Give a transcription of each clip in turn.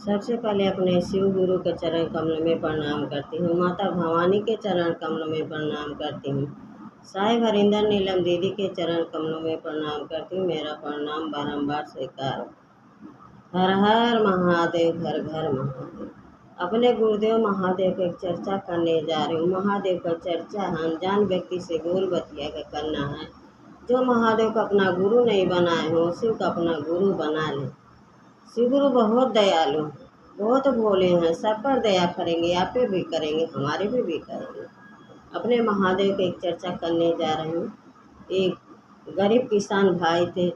सबसे पहले अपने शिव गुरु के चरण कमल में प्रणाम करती हूँ। माता भवानी के चरण कमल में प्रणाम करती हूँ। साहिब हरिंदर नीलम दीदी के चरण कमलों में प्रणाम करती हूँ। मेरा प्रणाम बारंबार स्वीकार। हर हर महादेव, घर घर महादेव। अपने गुरुदेव महादेव की चर्चा करने जा रही हूँ। महादेव का चर्चा अनजान व्यक्ति से गोल बतिया कर करना है। जो महादेव का अपना गुरु नहीं बनाए हो, शिव का अपना गुरु बना ले। शिव गुरु बहुत दयालु हैं, बहुत भोले हैं, सब पर दया करेंगे, आप पे भी करेंगे, हमारे पे भी करेंगे। अपने महादेव की एक चर्चा करने जा रही हूँ। एक गरीब किसान भाई थे,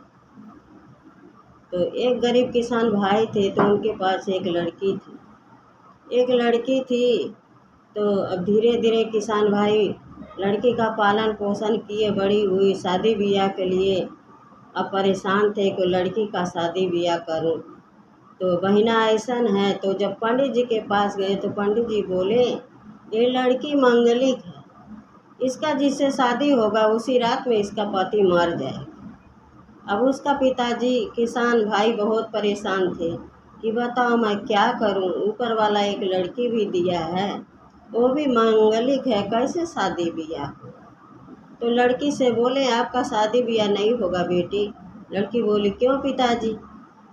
तो एक गरीब किसान भाई थे तो उनके पास एक लड़की थी। तो अब धीरे धीरे किसान भाई लड़की का पालन पोषण किए, बड़ी हुई, शादी ब्याह के लिए अब परेशान थे कि लड़की का शादी ब्याह करूं। तो बहिना ऐसन है, तो जब पंडित जी के पास गए तो पंडित जी बोले ये लड़की मंगलिक है, इसका जिससे शादी होगा उसी रात में इसका पति मर जाए। अब उसका पिताजी किसान भाई बहुत परेशान थे कि बताओ मैं क्या करूं, ऊपर वाला एक लड़की भी दिया है, वो भी मंगलिक है, कैसे शादी ब्याह। तो लड़की से बोले आपका शादी ब्याह नहीं होगा बेटी। लड़की बोली क्यों पिताजी।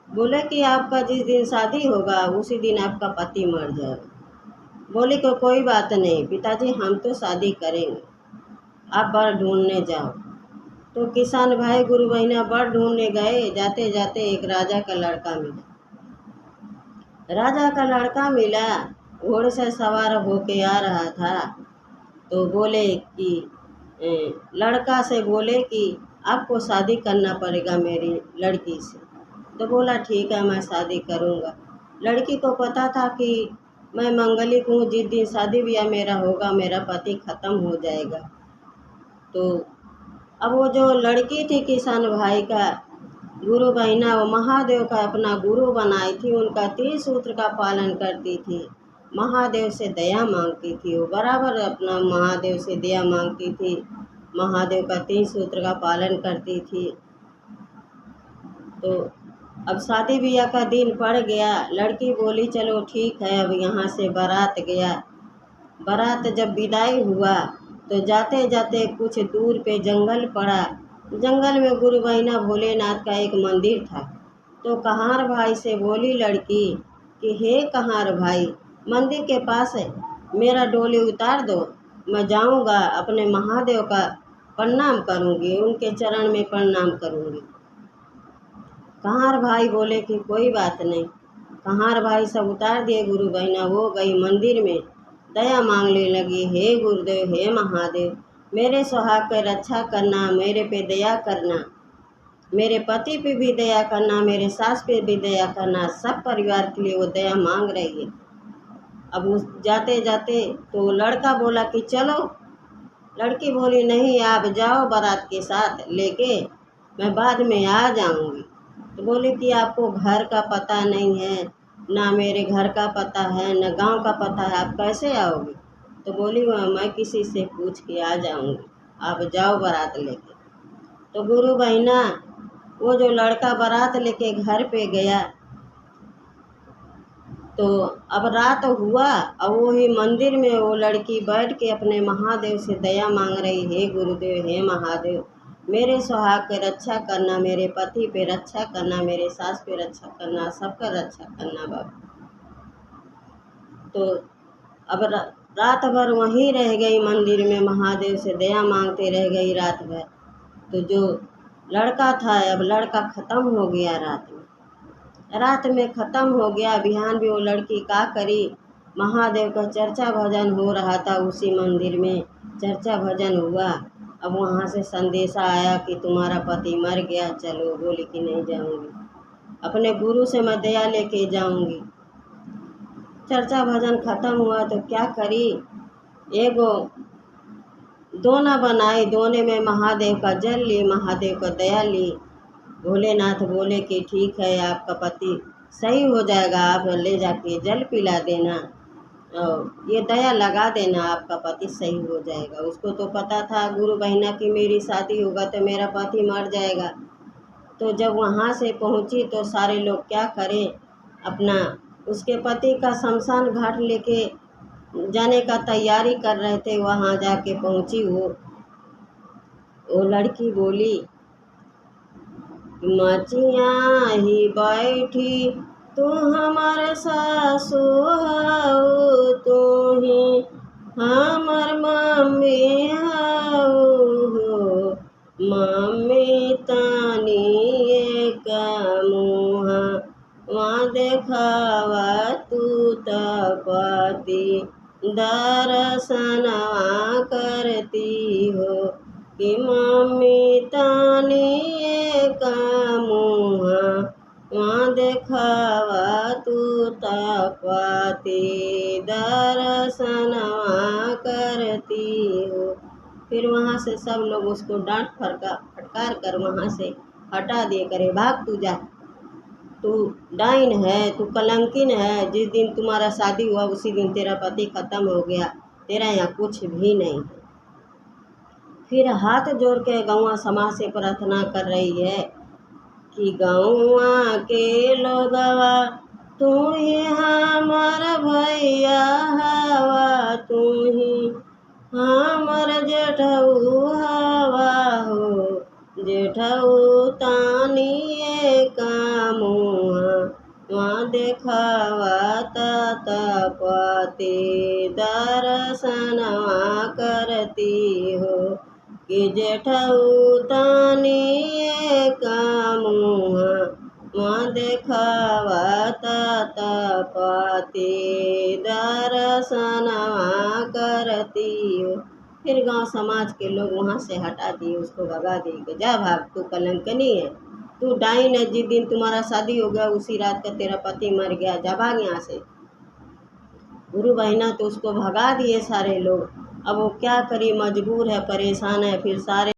बोले कि आपका जिस दिन शादी होगा उसी दिन आपका पति मर जाएगा। बोले कि कोई बात नहीं पिताजी, हम तो शादी करेंगे, आप बर ढूंढने जाओ। तो किसान भाई गुरु बहिना बर ढूंढने गए। जाते जाते एक राजा का लड़का मिला। घोड़े से सवार होके आ रहा था। तो बोले कि लड़का से बोले कि आपको शादी करना पड़ेगा मेरी लड़की से। तो बोला ठीक है मैं शादी करूँगा। लड़की को पता था कि मैं मंगलिक हूँ, जिस दिन शादी ब्याह मेरा होगा मेरा पति ख़त्म हो जाएगा। तो अब वो जो लड़की थी किसान भाई का गुरु बहिना, वो महादेव का अपना गुरु बनाई थी, उनका 3 सूत्र का पालन करती थी, महादेव से दया मांगती थी। वो बराबर अपना महादेव से दया मांगती थी, महादेव का 3 सूत्र का पालन करती थी। तो अब शादी ब्याह का दिन पड़ गया। लड़की बोली चलो ठीक है, अब यहाँ से बारात गया। बारात जब विदाई हुआ तो जाते जाते कुछ दूर पे जंगल पड़ा। जंगल में गुरु बहिना भोलेनाथ का एक मंदिर था। तो कहार भाई से बोली लड़की कि हे कहार भाई, मंदिर के पास है, मेरा डोली उतार दो, मैं जाऊंगा अपने महादेव का प्रणाम करूंगी, उनके चरण में प्रणाम करूंगी। कहार भाई बोले कि कोई बात नहीं। कहार भाई सब उतार दिए। गुरु बहिना वो गई मंदिर में, दया मांगने लगी, हे गुरुदेव, हे महादेव, मेरे सुहाग की रक्षा करना, मेरे पे दया करना, मेरे पति पे भी दया करना, मेरे सास पे भी दया करना। सब परिवार के लिए वो दया मांग रही है। अब उस जाते जाते तो लड़का बोला कि चलो। लड़की बोली नहीं, आप जाओ बारात के साथ लेके, मैं बाद में आ जाऊंगी। तो बोली कि आपको घर का पता नहीं है, ना मेरे घर का पता है, न गांव का पता है, आप कैसे आओगे। तो बोली मैं किसी से पूछ के आ जाऊंगी, आप जाओ बारात लेके। तो गुरु बहिना वो जो लड़का बारात लेके घर पे गया, तो अब रात हुआ और वही मंदिर में वो लड़की बैठ के अपने महादेव से दया मांग रही, हे गुरुदेव, हे महादेव, मेरे सुहाग के रक्षा करना, मेरे पति पे रक्षा करना, मेरे सास पे रक्षा करना, सबका रक्षा करना बाबा। तो अब रात भर वहीं रह गई मंदिर में, महादेव से दया मांगते रह गई रात भर। तो जो लड़का था, अब लड़का ख़त्म हो गया रात में ख़त्म हो गया। बिहान भी वो लड़की का करी, महादेव का चर्चा भजन हो रहा था उसी मंदिर में, चर्चा भजन हुआ। अब वहाँ से संदेशा आया कि तुम्हारा पति मर गया, चलो। बोली कि नहीं जाऊँगी, अपने गुरु से मैं दया लेके जाऊँगी। चर्चा भजन ख़त्म हुआ तो क्या करी, एगो दोना बनाई, दोने में महादेव का जल ली, महादेव का दया ली। भोलेनाथ बोले कि ठीक है, आपका पति सही हो जाएगा, आप ले जाके जल पिला देना और ये दया लगा देना, आपका पति सही हो जाएगा। उसको तो पता था गुरु बहिना की मेरी शादी होगा तो मेरा पति मर जाएगा। तो जब वहाँ से पहुँची तो सारे लोग क्या करें, अपना उसके पति का शमशान घाट लेके जाने का तैयारी कर रहे थे। वहाँ जाके पहुँची वो लड़की बोली, मचिया ही बैठी तू हमार सासु हऊ, तू ही हमर मम्मी हऊ हो। मम्मी तानी एक मुहा वहाँ देखावा तू तपति दर्शनवा करती हो कि मम्मी तानी एक मुहा वहाँ देखावा तू तपति दर्शनवा करती हो। फिर वहाँ से सब लोग उसको डांट फटकार कर वहाँ से हटा दिए, करे भाग तू जा, तू डाइन है, तू कलंकिन है। जिस दिन तुम्हारा शादी हुआ उसी दिन तेरा पति खत्म हो गया, तेरा यहाँ कुछ भी नहीं है। फिर हाथ जोड़ के गौवा समाज से प्रार्थना कर रही है कि गौवा के लोगवा तू ही हमार भैया हवा, तू ही हमर जेठऊ हवा हो। जेठऊ तानी एक मुहा वहाँ देखावा तपति दर्शनवा करती हो कि जेठऊ तानी एक मुहा वहाँ देखावा तपति दर्शनवा करती हो। फिर गांव समाज के लोग वहाँ से हटा दिए, उसको भगा दिए, जा भाग, तू कलंकनी है, तू डाइन है। जिस दिन तुम्हारा शादी हो गया उसी रात का तेरा पति मर गया, जा भाग यहाँ से। गुरु बहना तो उसको भगा दिए सारे लोग। अब वो क्या करी, मजबूर है, परेशान है। फिर सारे